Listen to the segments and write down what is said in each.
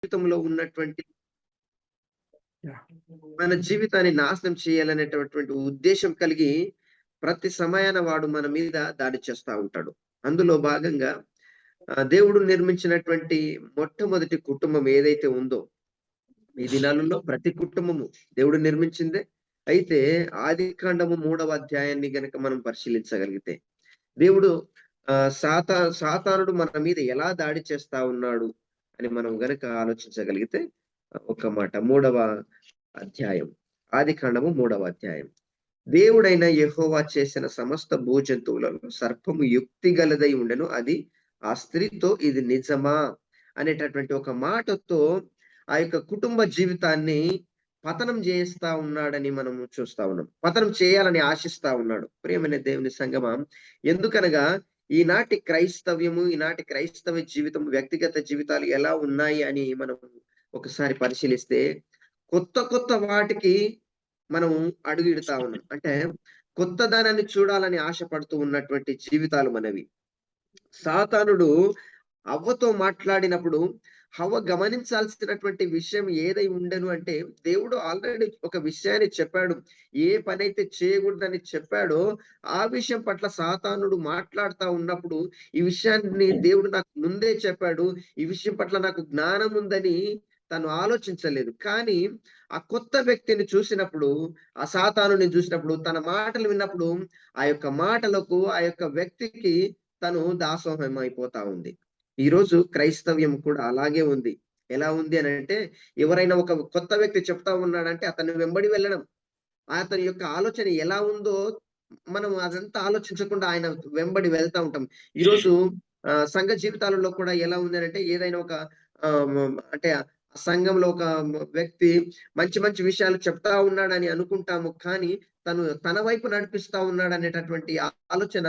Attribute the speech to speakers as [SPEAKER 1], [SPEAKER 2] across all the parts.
[SPEAKER 1] జీవితంలో ఉన్నటువంటి మన జీవితాన్ని నాశనం చేయాలనేటటువంటి ఉద్దేశం కలిగి ప్రతి సమయాన వాడు మన మీద దాడి చేస్తా ఉంటాడు. అందులో భాగంగా దేవుడు నిర్మించినటువంటి మొట్టమొదటి కుటుంబం ఏదైతే ఉందో, ఈ దినాలలో ప్రతి కుటుంబము దేవుడు నిర్మించిందే. అయితే ఆదికాండము 3వ అధ్యాయాన్ని గనక మనం పరిశీలించగలిగితే, దేవుడు సాతానుడు మన మీద ఎలా దాడి చేస్తా ఉన్నాడు అని మనం గనక ఆలోచించగలిగితే, ఒక మాట 3వ అధ్యాయం, ఆదికాండము 3వ అధ్యాయం. దేవుడైన యెహోవా చేసిన సమస్త భూజంతువులలో సర్పము యుక్తి గలదై ఉండెను, అది ఆ స్త్రీతో ఇది నిజమా అనేటటువంటి ఒక మాటతో ఆ యొక్క కుటుంబ జీవితాన్ని పతనం చేస్తా ఉన్నాడని మనము చూస్తా ఉన్నాం. పతనం చేయాలని ఆశిస్తా ఉన్నాడు. ప్రియమైన దేవుని సంగమా, ఎందుకనగా ఈనాటి క్రైస్తవ్యము, ఈనాటి క్రైస్తవ జీవితం, వ్యక్తిగత జీవితాలు ఎలా ఉన్నాయి అని మనం ఒకసారి పరిశీలిస్తే, కొత్త వాటికి మనం అడుగిడుతా ఉన్నాం. అంటే కొత్త దానాన్ని చూడాలని ఆశపడుతూ ఉన్నటువంటి జీవితాలు మనవి. సాతానుడు అవ్వతో మాట్లాడినప్పుడు హవ్వ గమనించాల్సినటువంటి విషయం ఏదై ఉండెను అంటే, దేవుడు ఆల్రెడీ ఒక విషయాన్ని చెప్పాడు. ఏ పనైతే చేయకూడదని చెప్పాడో ఆ విషయం పట్ల సాతానుడు మాట్లాడుతా ఉన్నప్పుడు, ఈ విషయాన్ని దేవుడు నాకు ముందే చెప్పాడు, ఈ విషయం పట్ల నాకు జ్ఞానం ఉందని తను ఆలోచించలేదు. కానీ ఆ కొత్త వ్యక్తిని చూసినప్పుడు, ఆ సాతానుని చూసినప్పుడు, తన మాటలు విన్నప్పుడు ఆ యొక్క మాటలకు, ఆ యొక్క వ్యక్తికి తను దాసోహం అయిపోతా ఉంది. ఈరోజు క్రైస్తవ్యం కూడా అలాగే ఉంది. ఎలా ఉంది అనంటే, ఎవరైనా ఒక కొత్త వ్యక్తి చెప్తా ఉన్నాడంటే అతన్ని వెంబడి వెళ్ళడం. అతని యొక్క ఆలోచన ఎలా ఉందో మనం అదంతా ఆలోచించకుండా ఆయన వెంబడి వెళ్తా ఉంటాం. ఈరోజు సంఘ జీవితాలలో కూడా ఎలా ఉంది అనంటే, ఏదైనా ఒక అంటే సంఘంలో ఒక వ్యక్తి మంచి మంచి విషయాలు చెప్తా ఉన్నాడని అనుకుంటాము. కానీ తను తన వైపు నడిపిస్తా ఉన్నాడనేటటువంటి ఆలోచన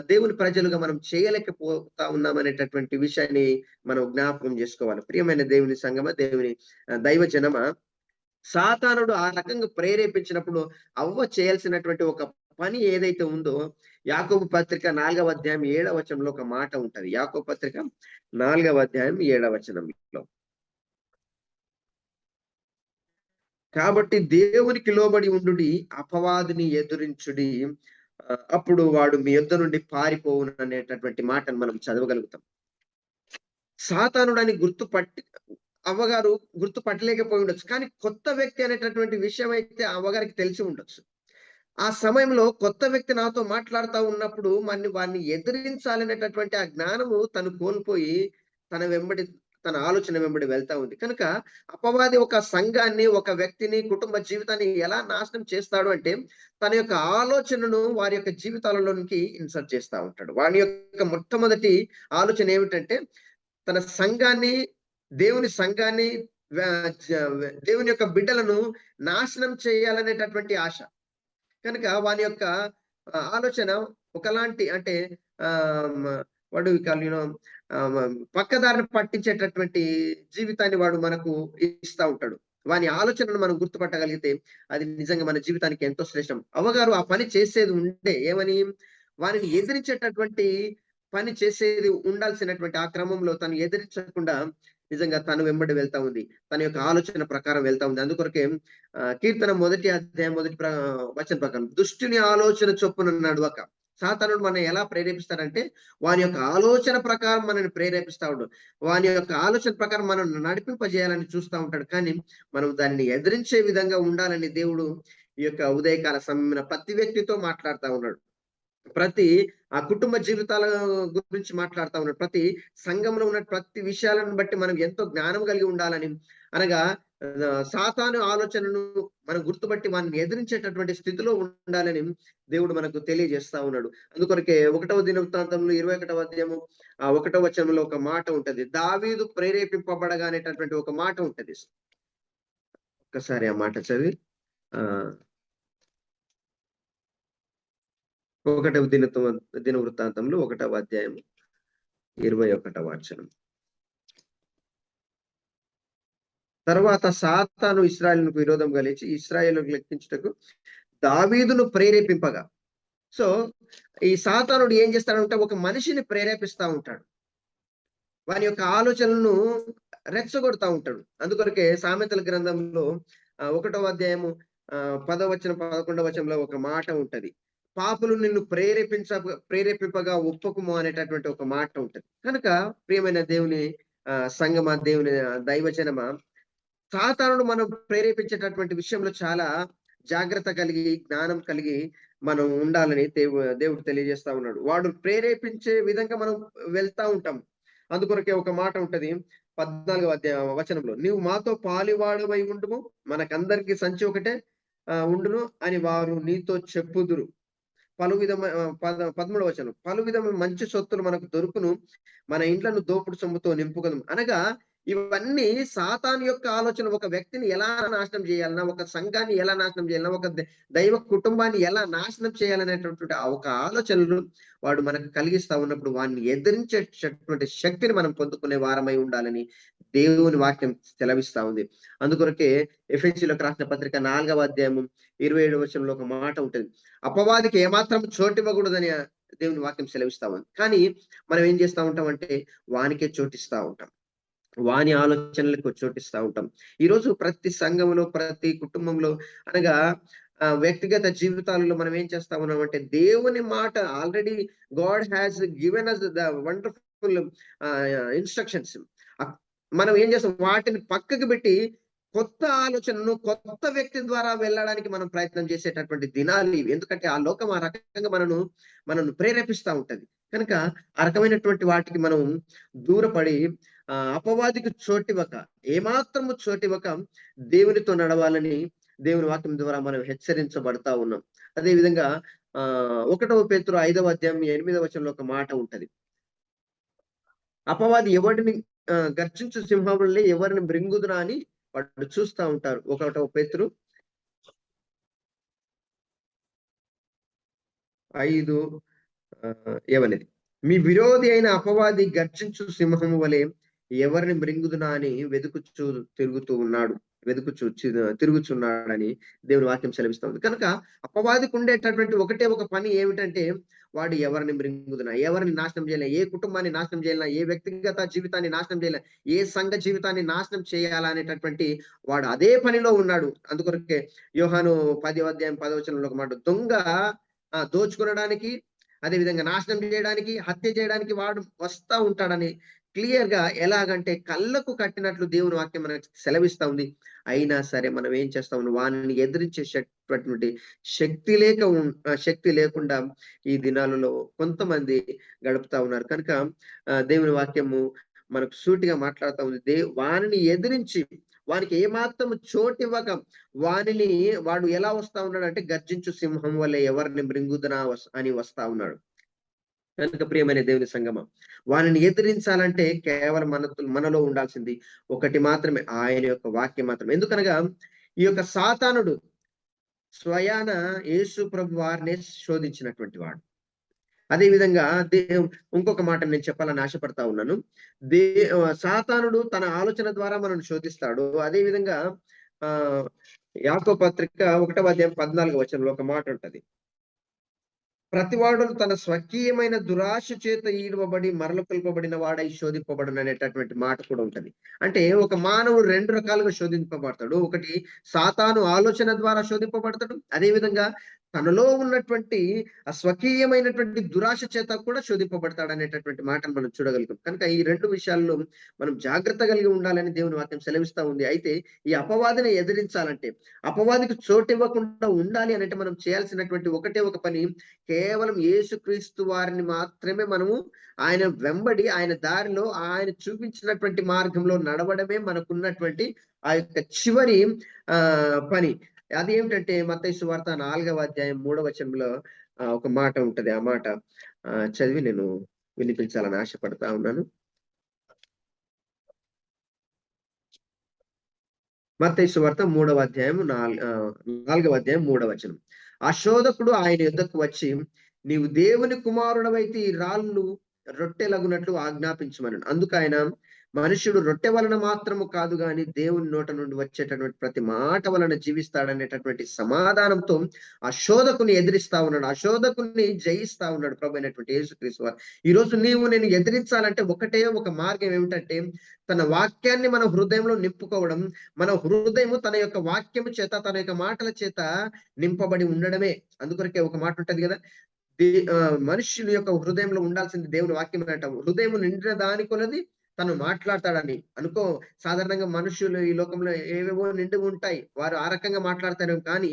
[SPEAKER 1] దేవుని ప్రజలుగా మనం చేయలేకపోతా ఉన్నామనేటటువంటి విషయాన్ని మనం జ్ఞాపకం చేసుకోవాలి. ప్రియమైన దేవుని సంగమా, దేవుని దైవ జనమా, సాతానుడు ఆ రకంగా ప్రేరేపించినప్పుడు అవ్వ చేయాల్సినటువంటి ఒక పని ఏదైతే ఉందో, యాకోబు పత్రిక 4వ అధ్యాయం 7వ వచనంలో ఒక మాట ఉంటది. యాకోబు పత్రిక 4వ అధ్యాయం 7వ వచనంలో, కాబట్టి దేవునికి లోబడి ఉండుడి, అపవాదిని ఎదురించుడి, అప్పుడు వాడు మీ యొద్ద నుండి పారిపోవును అనేటటువంటి మాటను మనం చదవగలుగుతాం. సాతానుడని అవ్వగారు గుర్తుపట్టలేకపోయి ఉండొచ్చు. కానీ కొత్త వ్యక్తి అనేటటువంటి విషయం అయితే అవ్వగారికి తెలిసి ఉండొచ్చు. ఆ సమయంలో కొత్త వ్యక్తి నాతో మాట్లాడుతూ ఉన్నప్పుడు వాడిని ఎదిరించాలనేటటువంటి ఆ జ్ఞానము తను కోల్పోయి తన ఆలోచన వెంబడి వెళ్తా ఉంది. కనుక అపవాది ఒక సంఘాన్ని, ఒక వ్యక్తిని, కుటుంబ జీవితాన్ని ఎలా నాశనం చేస్తాడు అంటే, తన యొక్క ఆలోచనను వారి యొక్క జీవితాలలోనికి ఇన్సర్ట్ చేస్తా ఉంటాడు. వాని యొక్క మొట్టమొదటి ఆలోచన ఏమిటంటే, తన సంఘాన్ని, దేవుని సంఘాన్ని, దేవుని యొక్క బిడ్డలను నాశనం చేయాలనేటటువంటి ఆశ. కనుక వాని యొక్క ఆలోచన ఒకలాంటి అంటే వాడు పక్కదారిని పట్టించేటటువంటి జీవితాన్ని వాడు మనకు ఇస్తా ఉంటాడు. వాని ఆలోచనను మనం గుర్తుపట్టగలిగితే అది నిజంగా మన జీవితానికి ఎంతో శ్రేష్టం. అవ్వగారు ఆ పని చేసేది ఉంటే ఏమని, వారిని ఎదిరించేటటువంటి పని చేసేది ఉండాల్సినటువంటి ఆ క్రమంలో తను ఎదిరించకుండా నిజంగా తను వెంబడి వెళ్తా ఉంది. తన యొక్క ఆలోచన ప్రకారం వెళ్తా ఉంది. అందుకొరకే కీర్తన 1వ అధ్యాయం 1వ వచనం ప్రకారం, దుష్టుని ఆలోచన చొప్పున నడవక. సాతానుడు మనం ఎలా ప్రేరేపిస్తాడంటే, వాని యొక్క ఆలోచన ప్రకారం మనల్ని ప్రేరేపిస్తా ఉంటాడు. వాని యొక్క ఆలోచన ప్రకారం మనం నడిపింపజేయాలని చూస్తా ఉంటాడు. కానీ మనం దాన్ని ఎదిరించే విధంగా ఉండాలని దేవుడు ఈ యొక్క ఉదయకాల సమయమున ప్రతి వ్యక్తితో మాట్లాడుతా ఉన్నాడు. ప్రతి ఆ కుటుంబ జీవితాల గురించి మాట్లాడుతా ఉన్నాడు. ప్రతి సంఘంలో ఉన్న ప్రతి విషయాలను బట్టి మనం ఎంతో జ్ఞానం కలిగి ఉండాలని, అనగా సాతాను ఆలోచనను మనం గుర్తుపట్టి వారిని ఎదిరించేటటువంటి స్థితిలో ఉండాలని దేవుడు మనకు తెలియజేస్తా ఉన్నాడు. అందుకొరకే 1వ దినవృత్తాంతంలో 21వ అధ్యాయము 1వ వచనంలో ఒక మాట ఉంటది. దావీదు ప్రేరేపింపబడగా అనేటటువంటి ఒక మాట ఉంటది. ఒక్కసారి ఆ మాట చదివి 1వ దినవృత్తాంతంలో 1వ అధ్యాయం 21వ వచనం. తర్వాత సాతాను ఇశ్రాయేలుకు విరోధం కలిచి ఇశ్రాయేలుకు లెక్కించుటకు దావీదును ప్రేరేపింపగా. సో ఈ సాతానుడు ఏం చేస్తాడంటే, ఒక మనిషిని ప్రేరేపిస్తా ఉంటాడు. వాని యొక్క ఆలోచనలను రెచ్చగొడతా ఉంటాడు. అందుకొరకే సామెతల గ్రంథంలో 1వ అధ్యాయము 10వ వచనం 11వ వచనంలో ఒక మాట ఉంటది. పాపులు నిన్ను ప్రేరేపింపగా ఒప్పుకుము అనేటటువంటి ఒక మాట ఉంటది. కనుక ప్రియమైన దేవుని సంగమా, దేవుని దైవజనమా, సాతానుడు మనం ప్రేరేపించేటటువంటి విషయంలో చాలా జాగ్రత్త కలిగి, జ్ఞానం కలిగి మనం ఉండాలని దేవుడు తెలియజేస్తా ఉన్నాడు. వాడు ప్రేరేపించే విధంగా మనం వెళ్తా ఉంటాం. అందుకొరకే ఒక మాట ఉంటది 14వ వచనంలో, నీవు మాతో పాలివాడవై ఉండుము, మనకందరికి సంచి ఒకటే ఉండును అని వారు నీతో చెప్పుదురు. పలు విధమైన 13వ వచనం, పలు విధమైన మంచి సొత్తులు మనకు దొరుకును, మన ఇండ్లను దోపుడు సొమ్ముతో నింపుకొదుము. అనగా ఇవన్నీ సాతాను యొక్క ఆలోచన. ఒక వ్యక్తిని ఎలా నాశనం చేయాలన్నా, ఒక సంఘాన్ని ఎలా నాశనం చేయాలన్నా, ఒక దైవ కుటుంబాన్ని ఎలా నాశనం చేయాలనేటటువంటి ఒక ఆలోచనలు వాడు మనకు కలిగిస్తా ఉన్నప్పుడు వాడిని ఎదిరించేటటువంటి శక్తిని మనం పొందుకునే వారమై ఉండాలని దేవుని వాక్యం సెలవిస్తా ఉంది. అందుకొరకే ఎఫెసీయులకు రాసిన పత్రిక 4వ అధ్యాయము 27వ వచనంలో ఒక మాట ఉంటుంది, అపవాదికి ఏమాత్రం చోటివ్వకూడదని దేవుని వాక్యం సెలవిస్తా ఉంది. కానీ మనం ఏం చేస్తా ఉంటాం అంటే వానికే చోటిస్తా ఉంటాం, వాని ఆలోచనలకు చోటిస్తా ఉంటాం. ఈరోజు ప్రతి సంఘంలో, ప్రతి కుటుంబంలో అనగా వ్యక్తిగత జీవితాలలో మనం ఏం చేస్తా ఉన్నామంటే దేవుని మాట already God has given us the wonderful instructions. మనం ఏం చేస్తాం, వాటిని పక్కకు పెట్టి కొత్త ఆలోచనను కొత్త వ్యక్తి ద్వారా వెళ్ళడానికి మనం ప్రయత్నం చేసేటటువంటి దినాలు ఇవి. ఎందుకంటే ఆ లోకం ఆ రకంగా మనను ప్రేరేపిస్తా ఉంటది. కనుక ఆ రకమైనటువంటి వాటికి మనం దూరపడి అపవాదికి చోటివ్వక, ఏమాత్రము చోటివ్వక దేవునితో నడవాలని దేవుని వాక్యం ద్వారా మనం హెచ్చరించబడతా ఉన్నాం. అదే విధంగా 1వ పేతురు 5వ అధ్యాయం 8వ వచనంలో ఒక మాట ఉంటది, అపవాది ఎవరిని గర్జించు సింహములే ఎవరిని మృంగుదునా అని వాడు చూస్తా ఉంటారు. 1వ పేతురు 5 ఏమనేది, మీ విరోధి అయిన అపవాది గర్జించు సింహము వలె ఎవరిని మృంగుదునా అని తిరుగుచున్నాడని దేవుని వాక్యం సెలవిస్తుంది. కనుక అపవాదికి ఉండేటటువంటి ఒకటే ఒక పని ఏమిటంటే, వాడు ఎవరిని మృంగుదునా, ఎవరిని నాశనం చేయాలి, ఏ కుటుంబాన్ని నాశనం చేయాలా, ఏ వ్యక్తిగత జీవితాన్ని నాశనం చేయాలా, ఏ సంఘ జీవితాన్ని నాశనం చేయాలా అనేటటువంటి వాడు అదే పనిలో ఉన్నాడు. అందుకొరకే యోహాను 10వ అధ్యాయం 10వ వచనంలో ఒక మాట, దొంగ దోచుకొనడానికి, అదే విధంగా నాశనం చేయడానికి, హత్య చేయడానికి వాడు వస్తా ఉంటాడని క్లియర్ గా, ఎలాగంటే కళ్ళకు కట్టినట్లు దేవుని వాక్యం మనకు సెలవిస్తా ఉంది. అయినా సరే మనం ఏం చేస్తాం, వారిని ఎదిరించేటటువంటి శక్తి లేకుండా ఈ దినాలలో కొంతమంది గడుపుతా ఉన్నారు. కనుక దేవుని వాక్యము మనకు సూటిగా మాట్లాడుతూ ఉంది, వారిని ఎదిరించి వానికి ఏమాత్రం చోటివ్వక వాడు ఎలా వస్తా ఉన్నాడు అంటే, గర్జించు సింహం వల్ల ఎవరిని మృంగుదనా అని వస్తా ఉన్నాడు. కనుక ప్రియమైన దేవుని సంగమం, వారిని ఎదిరించాలంటే కేవలం మనలో ఉండాల్సింది ఒకటి మాత్రమే, ఆయన యొక్క వాక్యం మాత్రమే. ఎందుకనగా ఈ యొక్క సాతానుడు స్వయాన యేసు ప్రభు వారిని శోధించినటువంటి వాడు. అదే విధంగా ఇంకొక మాట నేను చెప్పాలని ఆశపడతా ఉన్నాను. సాతానుడు తన ఆలోచన ద్వారా మనం శోధిస్తాడు. అదే విధంగా యాకోబు పత్రిక 1వ అధ్యాయం 14వ వచనంలో ఒక మాట ఉంటది, ప్రతివాడు తన స్వకీయమైన దురాశ చేత ఈడవబడి మరల పిలుపబడిన వాడై శోధింపబడును అనేటటువంటి మాట కూడా ఉంటది. అంటే ఒక మానవుడు 2 రకాలుగా శోధింపబడతాడు. ఒకటి సాతాను ఆలోచన ద్వారా శోధింపబడతాడు. అదే విధంగా తనలో ఉన్నటువంటి స్వకీయమైనటువంటి దురాశ చేత కూడా శోధింపబడతాడు అనేటటువంటి మాటను మనం చూడగలుగుతాం. కనుక ఈ 2 విషయాల్లో మనం జాగ్రత్త కలిగి ఉండాలని దేవుని వాక్యం సెలవిస్తా ఉంది. అయితే ఈ అపవాదిని ఎదిరించాలంటే, అపవాదికి చోటు ఇవ్వకుండా ఉండాలి అంటే మనం చేయాల్సినటువంటి ఒకటే ఒక పని, కేవలం యేసుక్రీస్తు వారిని మాత్రమే మనము ఆయన వెంబడి, ఆయన దారిలో, ఆయన చూపించినటువంటి మార్గంలో నడవడమే మనకున్నటువంటి ఆ యొక్క చివరి పని. అది ఏమిటంటే మత్తయి సువార్త 4వ అధ్యాయం 3వ వచనంలో ఒక మాట ఉంటది. ఆ మాట చదివి నేను వినిపించాలని ఆశపడతా ఉన్నాను. మత్తయి సువార్త 3వ అధ్యాయం 4వ అధ్యాయం 3వ వచనం, ఆ శోధకుడు ఆయన యుద్ధకు వచ్చి, నీవు దేవుని కుమారుడవైతే ఈ రాళ్ళు రొట్టెలగునట్లు ఆజ్ఞాపించమన్నాడు. అందుకు ఆయన, మనుషుడు రొట్టె వలన మాత్రము కాదు గాని దేవుని నోట నుండి వచ్చేటటువంటి ప్రతి మాట వలన జీవిస్తాడనేటటువంటి సమాధానంతో ఆ శోధకుని ఎదిరిస్తా ఉన్నాడు, ఆ శోధకుని జయిస్తా ఉన్నాడు ప్రభు అయినటువంటి యేసుక్రీస్తు వారు. ఈ రోజు నీవు నేను ఎదిరించాలంటే ఒకటే ఒక మార్గం ఏమిటంటే తన వాక్యాన్ని మన హృదయంలో నింపుకోవడం, మన హృదయము తన యొక్క వాక్యము చేత, తన యొక్క మాటల చేత నింపబడి ఉండడమే. అందుకొరకే ఒక మాట ఉంటది కదా, మనుష్యుని యొక్క హృదయంలో ఉండాల్సింది దేవుని వాక్యం అంట. హృదయం నిండిన దాని కొలది తను మాట్లాడతాడని అనుకో. సాధారణంగా మనుషులు ఈ లోకంలో ఏవేవో నిండి ఉంటాయి, వారు ఆ రకంగా మాట్లాడతారు. కానీ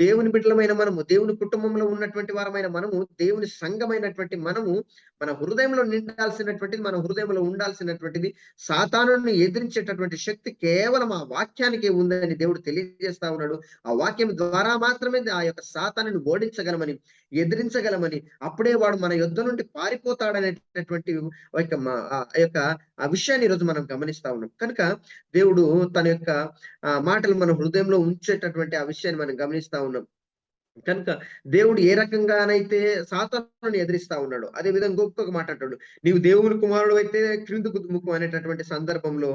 [SPEAKER 1] దేవుని బిడ్డలమైన మనము, దేవుని కుటుంబంలో ఉన్నటువంటి వారమైన మనము, దేవుని సంఘమైనటువంటి మనము మన హృదయంలో నిండాల్సినటువంటిది, మన హృదయంలో ఉండాల్సినటువంటిది సాతానుని ఎదిరించేటటువంటి శక్తి కేవలం ఆ వాక్యానికి ఉందని దేవుడు తెలియజేస్తా ఉన్నాడు. ఆ వాక్యం ద్వారా మాత్రమే ఆ యొక్క సాతానుని ఓడించగలమని, ఎదిరించగలమని, అప్పుడే వాడు మన యుద్ధ నుండి పారిపోతాడనేటటువంటి యొక్క ఆ విషయాన్ని ఈరోజు మనం గమనిస్తా ఉన్నాం. కనుక దేవుడు తన యొక్క మాటలు మన హృదయంలో ఉంచేటటువంటి ఆ విషయాన్ని మనం గమనిస్తా ఉన్నాం. కనుక దేవుడు ఏ రకంగానైతే సాతానుని ఎదిరిస్తా ఉన్నాడు, అదే విధంగా ఇంకొక మాట అంటాడు, నీవు దేవుని కుమారుడు అయితే క్రిందకు దుముకు అనేటటువంటి సందర్భంలో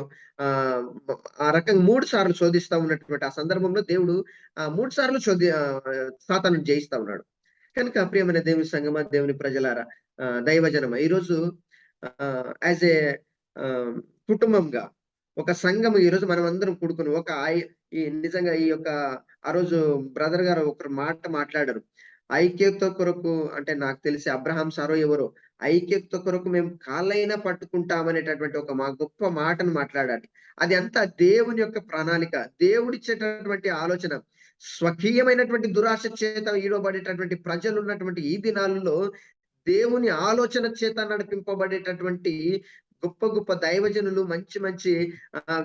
[SPEAKER 1] ఆ రకంగా 3 సార్లు శోధిస్తా ఉన్నటువంటి ఆ సందర్భంలో దేవుడు 3 సార్లు సాతానుని జయిస్తా ఉన్నాడు. కనుక ప్రియమైన దేవుని సంగమా, దేవుని ప్రజలారా, దైవజనమా, ఈరోజు యాజ్ ఏ కుటుంబంగా ఒక సంఘం ఈరోజు మనం అందరం కూడుకుని ఈ నిజంగా ఈ యొక్క ఆ రోజు బ్రదర్ గారు ఒక మాట మాట్లాడారు. ఐక్యత కొరకు, అంటే నాకు తెలిసి అబ్రహాం సారో ఎవరో, ఐక్యత కొరకు మేము కాళ్ళైనా పట్టుకుంటామనేటటువంటి ఒక మా గొప్ప మాటను మాట్లాడాలి. అది అంతా దేవుని యొక్క ప్రణాళిక, దేవుడిచ్చేటటువంటి ఆలోచన. స్వకీయమైనటువంటి దురాశ చేత ఈడబడేటటువంటి ప్రజలు ఉన్నటువంటి ఈ దినాలలో దేవుని ఆలోచన చేత నడిపింపబడేటటువంటి గొప్ప గొప్ప దైవజనులు, మంచి మంచి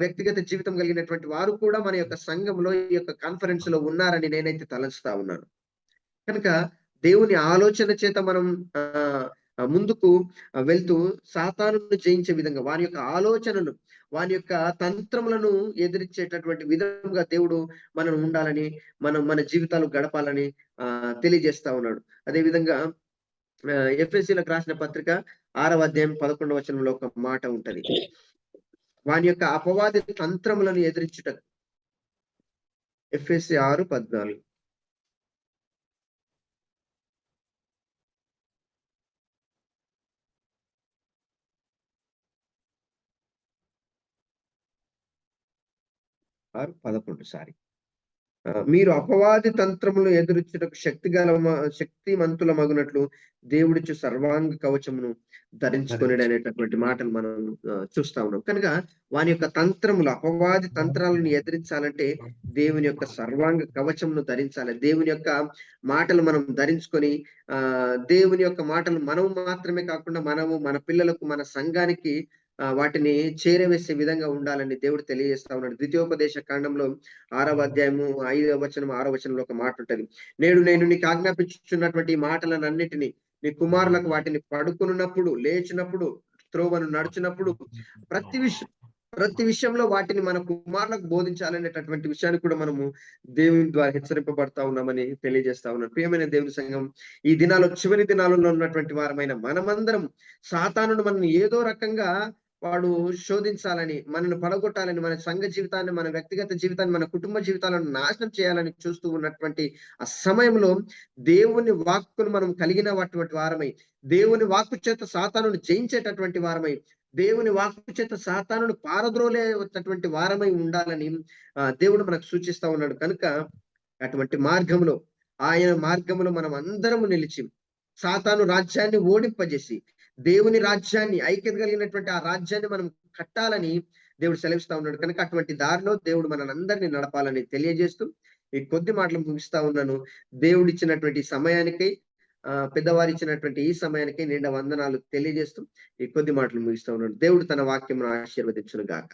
[SPEAKER 1] వ్యక్తిగత జీవితం కలిగినటువంటి వారు కూడా మన యొక్క సంఘంలో, ఈ యొక్క కాన్ఫరెన్స్ లో ఉన్నారని నేనైతే తలచుతా ఉన్నాను. కనుక దేవుని ఆలోచన చేత మనం ముందుకు వెళ్తూ సాతానును జయించే విధంగా, వాని యొక్క ఆలోచనలు, వాని యొక్క తంత్రములను ఎదిరించేటటువంటి విధంగా దేవుడు మనం ఉండాలని, మన జీవితాలు గడపాలని తెలియజేస్తా ఉన్నాడు. అదే విధంగా ఎఫెసీలకు రాసిన పత్రిక 6వ అధ్యాయం 11వ వచనంలో ఒక మాట ఉంటది, వాని యొక్క అపవాది తంత్రములను ఎదిరించుట. ఎఫెసీ 6:14. సారీ, మీరు అపవాది తంత్రములు ఎదురించుటకు శక్తిమంతుల మగునట్లు దేవుడిచ్చు సర్వాంగ కవచమును ధరించుకుని అనేటటువంటి మాటలు మనం చూస్తా ఉన్నాం. కనుక వాని యొక్క తంత్రములు, అపవాది తంత్రాలను ఎదిరించాలంటే దేవుని యొక్క సర్వాంగ కవచమును ధరించాలి. దేవుని యొక్క మాటలు మనం ధరించుకొని దేవుని యొక్క మాటలు మనం మాత్రమే కాకుండా మనము, మన పిల్లలకు, మన సంఘానికి వాటిని చేరవేసే విధంగా ఉండాలని దేవుడు తెలియజేస్తా ఉన్నాడు. ద్వితీయోపదేశ కాండంలో 6వ అధ్యాయము 5వ వచనం 6వ వచనంలో ఒక మాట ఉంటది, నేడు నేను నీకు ఆజ్ఞాపించుచున్నటువంటి మాటలను అన్నిటినీ నీ కుమారులకు వాటిని పడుకున్నప్పుడు, లేచినప్పుడు, త్రోవను నడిచినప్పుడు, ప్రతి విషయంలో వాటిని మన కుమారులకు బోధించాలనేటటువంటి విషయాన్ని కూడా మనము దేవుని ద్వారా హెచ్చరింపబడతా ఉన్నామని తెలియజేస్తా ఉన్నాను. ప్రియమైన దేవుని సంఘం, ఈ దినాల్లో, చివరి దినాలలో ఉన్నటువంటి వారమైన మనమందరం సాతానును మనం ఏదో రకంగా వాడు శోధించాలని, మనను పడగొట్టాలని, మన సంఘ జీవితాన్ని, మన వ్యక్తిగత జీవితాన్ని, మన కుటుంబ జీవితాలను నాశనం చేయాలని చూస్తూ ఉన్నటువంటి ఆ సమయంలో దేవుని వాక్కును మనం కలిగినటువంటి వారమై, దేవుని వాక్కు చేత సాతానును జయించేటటువంటి వారమై, దేవుని వాక్కు చేత సాతానును పారద్రోలేటటువంటి వారమై ఉండాలని దేవుడు మనకు సూచిస్తా ఉన్నాడు. కనుక అటువంటి మార్గంలో, ఆయన మార్గంలో మనం అందరము నిలిచి సాతాను రాజ్యాన్ని ఓడింపజేసి దేవుని రాజ్యాన్ని, ఐక్యత కలిగినటువంటి ఆ రాజ్యాన్ని మనం కట్టాలని దేవుడు సెలవిస్తా ఉన్నాడు. కనుక అటువంటి దారిలో దేవుడు మనందరినీ నడపాలని తెలియజేస్తూ ఈ కొద్ది మాటలు ముగిస్తా ఉన్నాను. దేవుడు ఇచ్చినటువంటి సమయానికి, పెద్దవారు ఇచ్చినటువంటి ఈ సమయానికి నిండా వందనాలు తెలియజేస్తూ ఈ కొద్ది మాటలు ముగిస్తా ఉన్నాడు. దేవుడు తన వాక్యమును ఆశీర్వదించును గాక.